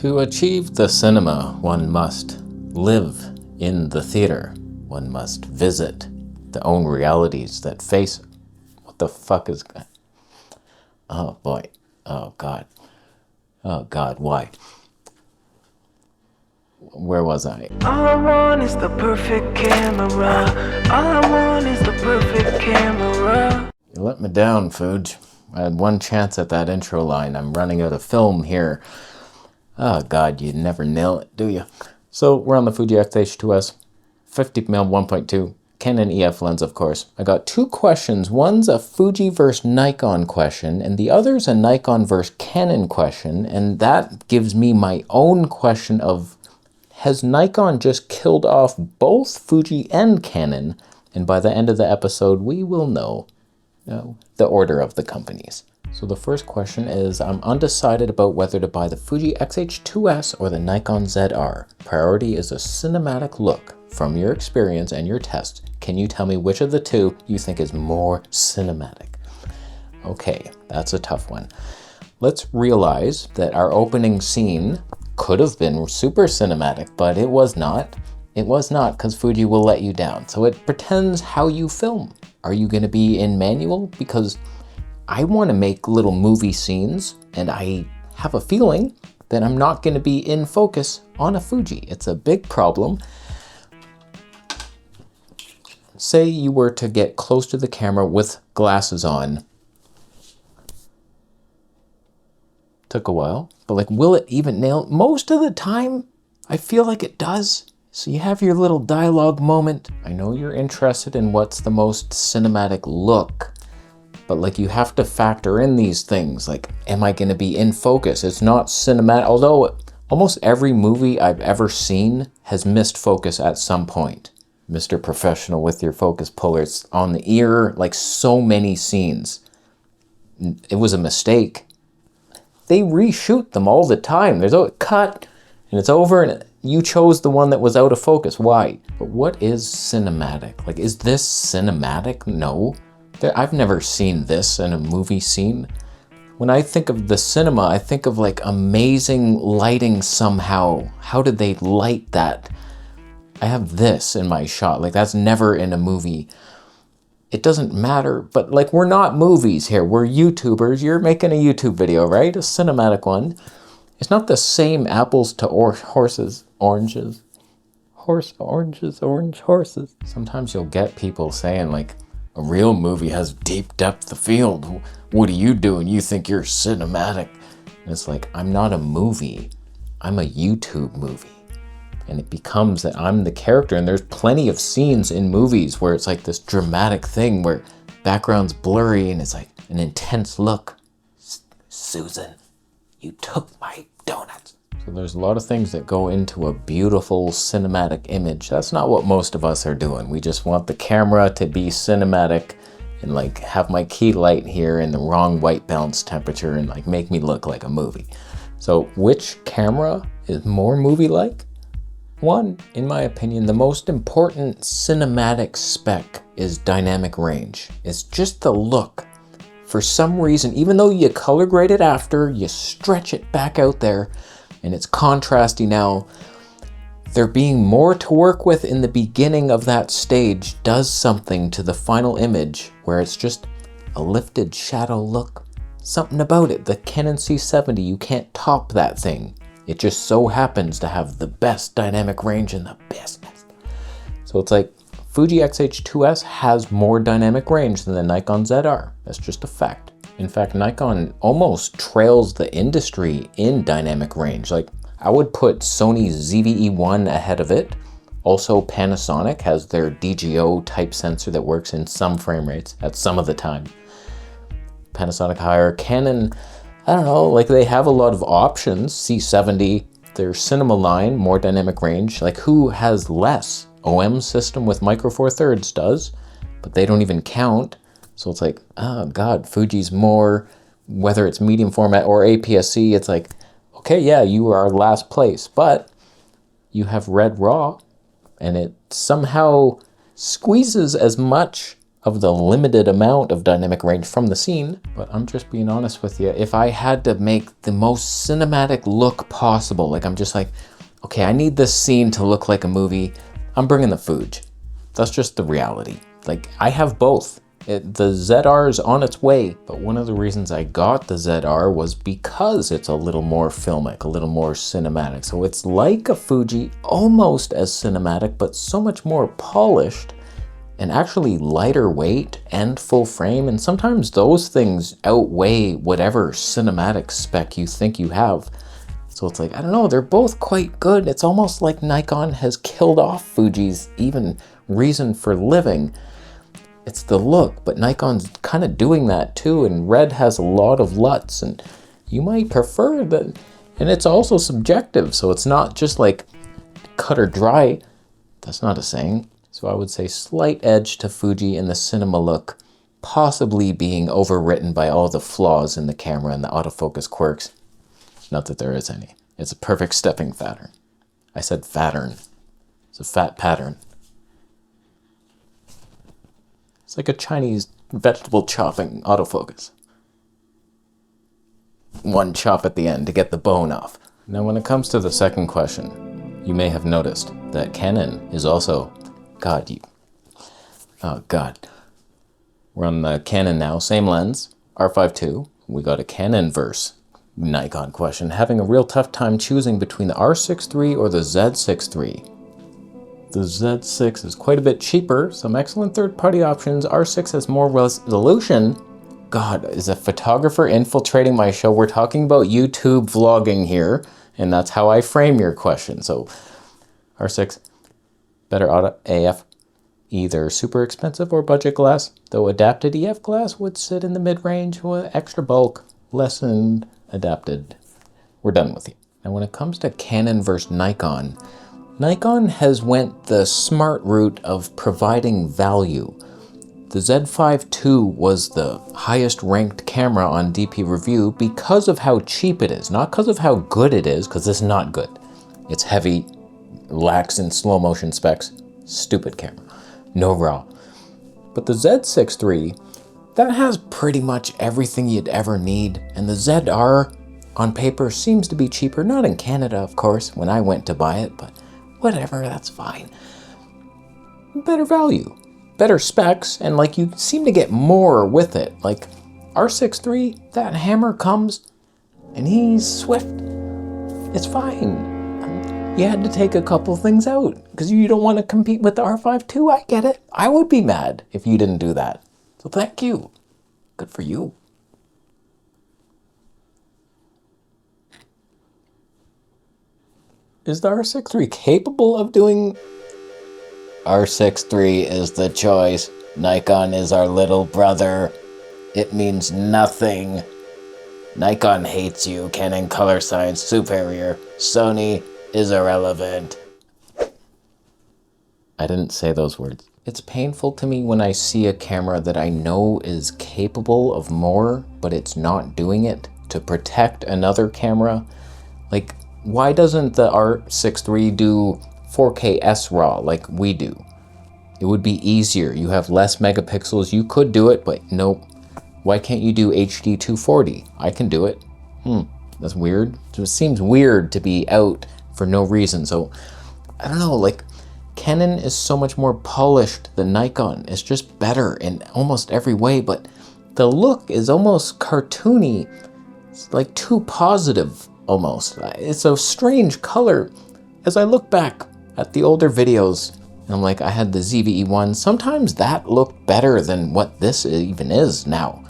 To achieve the cinema, one must live in the theater. One must visit the own realities that face... What the fuck is... Oh boy. Oh God. Oh God, why? Where was I? All I want is the perfect camera. All I want is the perfect camera. You let me down, Fuj. I had one chance at that intro line. I'm running out of film here. Oh God, you never nail it, do you? So we're on the Fuji X-H2S, 50mm 1.2, Canon EF lens, of course. I got two questions. One's a Fuji versus Nikon question, and the other's a Nikon versus Canon question, and that gives me my own question of, has Nikon just killed off both Fuji and Canon? And by the end of the episode, we will know the order of the companies. So the first question is, I'm undecided about whether to buy the Fuji X-H2S or the Nikon ZR. Priority is a cinematic look. From your experience and your tests, can you tell me which of the two you think is more cinematic? Okay, that's a tough one. Let's realize that our opening scene could have been super cinematic, but it was not. It was not, because Fuji will let you down. So it pretends how you film. Are you going to be in manual? Because I want to make little movie scenes, and I have a feeling that I'm not going to be in focus on a Fuji. It's a big problem. Say you were to get close to the camera with glasses on. Took a while, but like, will it even nail it? Most of the time, I feel like it does. So you have your little dialogue moment. I know you're interested in what's the most cinematic look, but like, you have to factor in these things. Like, am I gonna be in focus? It's not cinematic, although almost every movie I've ever seen has missed focus at some point. Mr. Professional with your focus pullers on the ear, like so many scenes. It was a mistake. They reshoot them all the time. There's a cut and it's over, and you chose the one that was out of focus. Why? But what is cinematic? Like, is this cinematic? No. I've never seen this in a movie scene. When I think of the cinema, I think of like amazing lighting somehow. How did they light that? I have this in my shot. Like, that's never in a movie. It doesn't matter, but like, we're not movies here. We're YouTubers. You're making a YouTube video, right? A cinematic one. It's not the same apples to oranges. Orange horses. Sometimes you'll get people saying like, a real movie has deep depth of field. What are you doing? You think you're cinematic? And it's like, I'm not a movie. I'm a YouTube movie. And it becomes that I'm the character, and there's plenty of scenes in movies where it's like this dramatic thing where background's blurry and it's like an intense look. Susan, you took my donuts. So there's a lot of things that go into a beautiful cinematic image. That's not what most of us are doing. We just want the camera to be cinematic and like have my key light here in the wrong white balance temperature and like make me look like a movie. So which camera is more movie-like? One, in my opinion, the most important cinematic spec is dynamic range. It's just the look. For some reason, even though you color grade it after, you stretch it back out there, and it's contrasty now, there being more to work with in the beginning of that stage does something to the final image where it's just a lifted shadow look. Something about it. The Canon C70, you can't top that thing. It just so happens to have the best dynamic range in the business. So it's like, Fuji X-H2S has more dynamic range than the Nikon ZR. That's just a fact. In fact, Nikon almost trails the industry in dynamic range. Like, I would put Sony's ZV-E1 ahead of it. Also, Panasonic has their DGO type sensor that works in some frame rates at some of the time. Panasonic higher. Canon, I don't know, like, they have a lot of options. C70, their cinema line, more dynamic range. Like, who has less? OM system with Micro Four Thirds does, but they don't even count. So it's like, oh God, Fuji's more, whether it's medium format or APS-C, it's like, okay, yeah, you are last place, but you have Red RAW, and it somehow squeezes as much of the limited amount of dynamic range from the scene. But I'm just being honest with you. If I had to make the most cinematic look possible, like I'm just like, okay, I need this scene to look like a movie, I'm bringing the Fuji. That's just the reality. Like, I have both. The ZR is on its way, but one of the reasons I got the ZR was because it's a little more filmic, a little more cinematic. So it's like a Fuji, almost as cinematic, but so much more polished and actually lighter weight and full frame. And sometimes those things outweigh whatever cinematic spec you think you have. So it's like, I don't know, they're both quite good. It's almost like Nikon has killed off Fuji's even reason for living. It's the look, but Nikon's kind of doing that too, and Red has a lot of LUTs, and you might prefer that, and it's also subjective, so it's not just like cut or dry. That's not a saying. So I would say slight edge to Fuji in the cinema look, possibly being overwritten by all the flaws in the camera and the autofocus quirks. Not that there is any. It's a perfect stepping pattern. I said pattern. It's a fat pattern. It's like a Chinese vegetable chopping autofocus. One chop at the end to get the bone off. Now when it comes to the second question, you may have noticed that Canon is also, oh God. We're on the Canon now, same lens, R5 II. We got a Canon versus Nikon question, having a real tough time choosing between the R6 III or the Z6 III. The Z6 is quite a bit cheaper, some excellent third-party options. R6 has more resolution. God, is a photographer infiltrating my show? We're talking about YouTube vlogging here, and that's how I frame your question. So R6, better auto AF, either super expensive or budget glass, though adapted EF glass would sit in the mid-range with extra bulk, lessened, adapted. We're done with you. Now when it comes to Canon versus Nikon, Nikon has went the smart route of providing value. The Z5 II was the highest ranked camera on DP Review because of how cheap it is, not because of how good it is, because it's not good. It's heavy, lacks in slow motion specs, stupid camera, no RAW. But the Z6 III, that has pretty much everything you'd ever need, and the ZR on paper seems to be cheaper, not in Canada of course, when I went to buy it, but whatever, that's fine. Better value, better specs, and like you seem to get more with it. Like R6 III, that hammer comes and he's swift. It's fine. You had to take a couple things out because you don't want to compete with the R5 II. I get it. I would be mad if you didn't do that. So thank you. Good for you. Is the R6 III capable of doing? R6 III is the choice. Nikon is our little brother. It means nothing. Nikon hates you. Canon color science superior. Sony is irrelevant. I didn't say those words. It's painful to me when I see a camera that I know is capable of more, but it's not doing it to protect another camera. Like, why doesn't the R6 III do 4K SRAW like we do? It would be easier. You have less megapixels. You could do it, but nope. Why can't you do HD 240? I can do it. That's weird. It seems weird to be out for no reason. So, I don't know, like, Canon is so much more polished than Nikon. It's just better in almost every way, but the look is almost cartoony. It's like too positive. Almost. It's a strange color. As I look back at the older videos, and I'm like, I had the ZVE1, sometimes that looked better than what this even is now.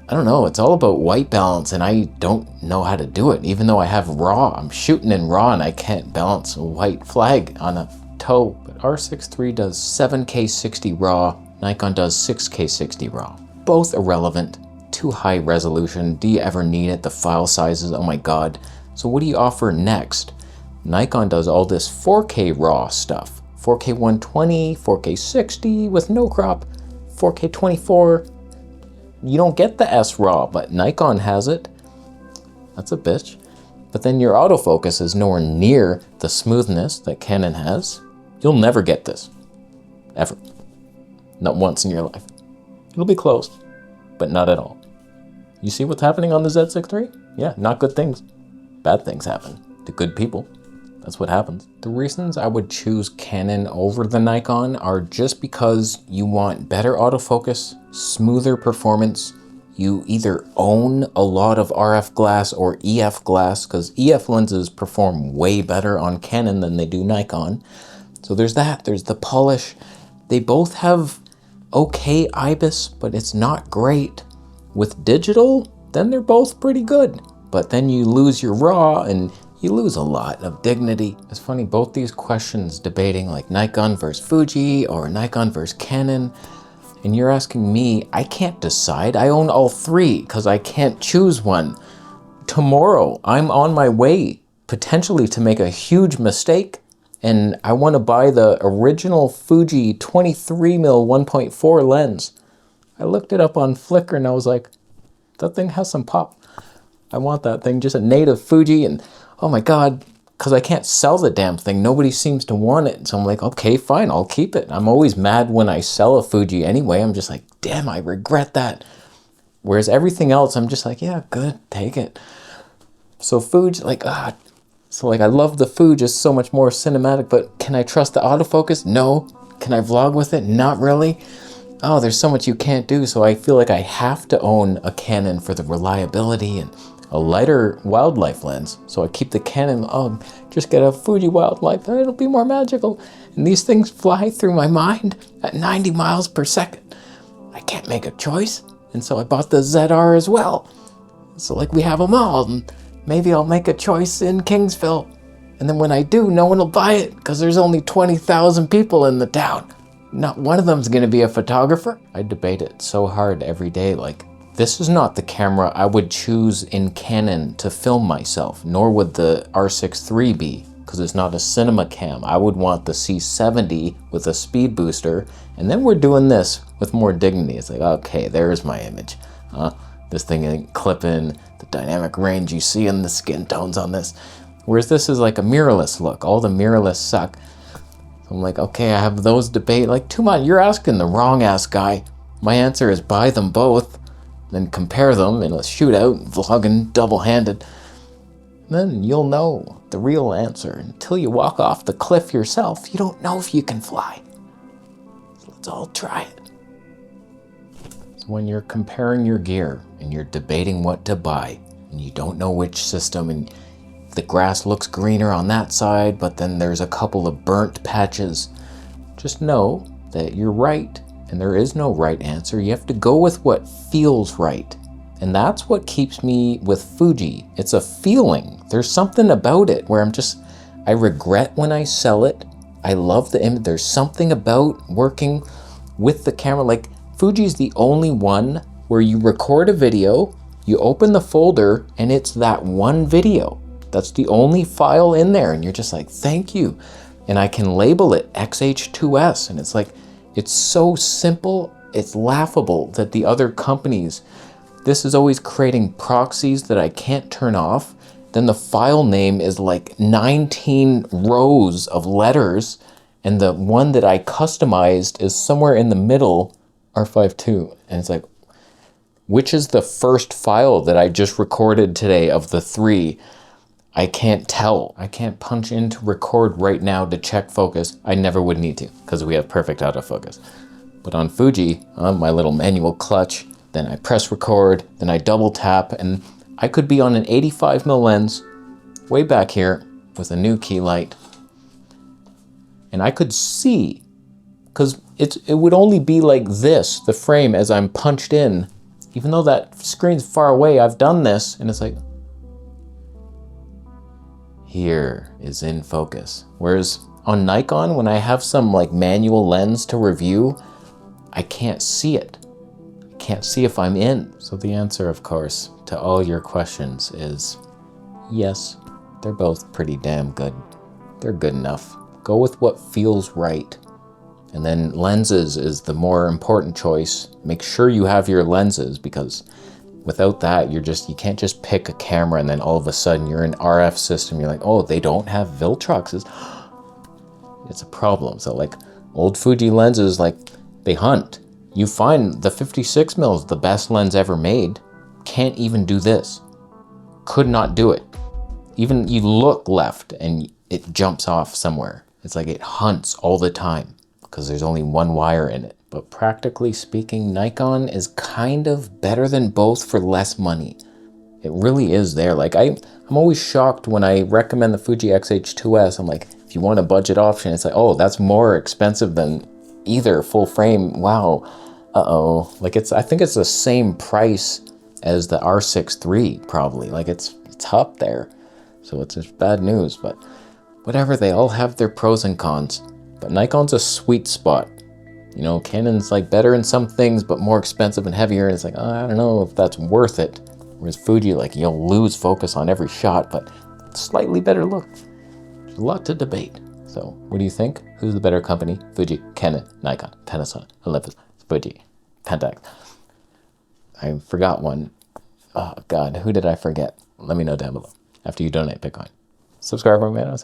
I don't know, it's all about white balance, and I don't know how to do it. Even though I have RAW, I'm shooting in RAW, and I can't balance a white flag on a toe. But R6 III does 7K 60 RAW, Nikon does 6K 60 RAW. Both irrelevant. Too high resolution. Do you ever need it? The file sizes, oh my god. So what do you offer next? Nikon does all this 4K RAW stuff. 4K 120, 4K 60 with no crop, 4K 24. You don't get the S-RAW, but Nikon has it. That's a bitch. But then your autofocus is nowhere near the smoothness that Canon has. You'll never get this. Ever. Not once in your life. It'll be close, but not at all. You see what's happening on the Z6 III? Yeah, not good things. Bad things happen to good people. That's what happens. The reasons I would choose Canon over the Nikon are just because you want better autofocus, smoother performance. You either own a lot of RF glass or EF glass, because EF lenses perform way better on Canon than they do Nikon. So there's that, there's the polish. They both have okay IBIS, but it's not great. With digital, then they're both pretty good. But then you lose your RAW and you lose a lot of dignity. It's funny, both these questions debating like Nikon versus Fuji or Nikon versus Canon, and you're asking me, I can't decide. I own all three because I can't choose one. Tomorrow, I'm on my way potentially to make a huge mistake, and I want to buy the original Fuji 23mm 1.4 lens. I looked it up on Flickr and I was like, that thing has some pop. I want that thing, just a native Fuji, and oh my God, because I can't sell the damn thing. Nobody seems to want it. So I'm like, okay, fine, I'll keep it. I'm always mad when I sell a Fuji anyway. I'm just like, damn, I regret that. Whereas everything else, I'm just like, yeah, good, take it. So Fuji, like, I love the Fuji, it's so much more cinematic, but can I trust the autofocus? No. Can I vlog with it? Not really. Oh, there's so much you can't do, so I feel like I have to own a Canon for the reliability and a lighter wildlife lens. So I keep the Canon, just get a Fuji wildlife, it'll be more magical. And these things fly through my mind at 90 miles per second. I can't make a choice. And so I bought the ZR as well. So like we have them all, and maybe I'll make a choice in Kingsville. And then when I do, no one will buy it because there's only 20,000 people in the town. Not one of them's gonna be a photographer. I debate it so hard every day, like, this is not the camera I would choose in Canon to film myself, nor would the R6 III be, because it's not a cinema cam. I would want the C70 with a speed booster, and then we're doing this with more dignity. It's like, okay, there's my image. This thing ain't clipping, the dynamic range you see in the skin tones on this. Whereas this is like a mirrorless look. All the mirrorless suck. I'm like, okay, I have those debate. Like, too much. You're asking the wrong ass guy. My answer is buy them both, then compare them in a shootout, vlogging double-handed. Then you'll know the real answer. Until you walk off the cliff yourself, you don't know if you can fly. So let's all try it. So when you're comparing your gear and you're debating what to buy, and you don't know which system, and the grass looks greener on that side, but then there's a couple of burnt patches, just know that you're right, and there is no right answer. You have to go with what feels right. And that's what keeps me with Fuji. It's a feeling. There's something about it where I regret when I sell it. I love the image. There's something about working with the camera. Like, Fuji's the only one where you record a video, you open the folder, and it's that one video. That's the only file in there, and you're just like, thank you. And I can label it XH2S, and it's like, it's so simple, it's laughable that the other companies, this is always creating proxies that I can't turn off. Then the file name is like 19 rows of letters, and the one that I customized is somewhere in the middle, R52. And it's like, which is the first file that I just recorded today of the three? I can't tell. I can't punch in to record right now to check focus. I never would need to because we have perfect autofocus. But on Fuji, on my little manual clutch, then I press record, then I double tap, and I could be on an 85mm lens way back here with a new key light. And I could see, because it would only be like this, the frame as I'm punched in. Even though that screen's far away, I've done this, and it's like, here is in focus. Whereas on Nikon, when I have some like manual lens to review, I can't see it. I can't see if I'm in. So the answer, of course, to all your questions is yes, they're both pretty damn good. They're good enough. Go with what feels right. And then lenses is the more important choice. Make sure you have your lenses, because without that, you can't just pick a camera and then all of a sudden you're in RF system. You're like, oh, they don't have Viltroxes. It's a problem. So like old Fuji lenses, like they hunt. You find the 56 mm is the best lens ever made. Can't even do this. Could not do it. Even you look left and it jumps off somewhere. It's like it hunts all the time because there's only one wire in it. But practically speaking, Nikon is kind of better than both for less money. It really is there. Like I'm always shocked when I recommend the Fuji X-H2S. I'm like, if you want a budget option, it's like, oh, that's more expensive than either full frame. Wow. Uh-oh. Like I think it's the same price as the R6 III probably. Like it's up there. So it's just bad news, but whatever, they all have their pros and cons. But Nikon's a sweet spot. You know, Canon's like better in some things, but more expensive and heavier. And it's like, I don't know if that's worth it. Whereas Fuji, like you'll lose focus on every shot, but slightly better look. There's a lot to debate. So what do you think? Who's the better company? Fuji, Canon, Nikon, Panasonic, Olympus, Fuji, Pentax. I forgot one. Oh God, who did I forget? Let me know down below after you donate Bitcoin. Subscribe for more.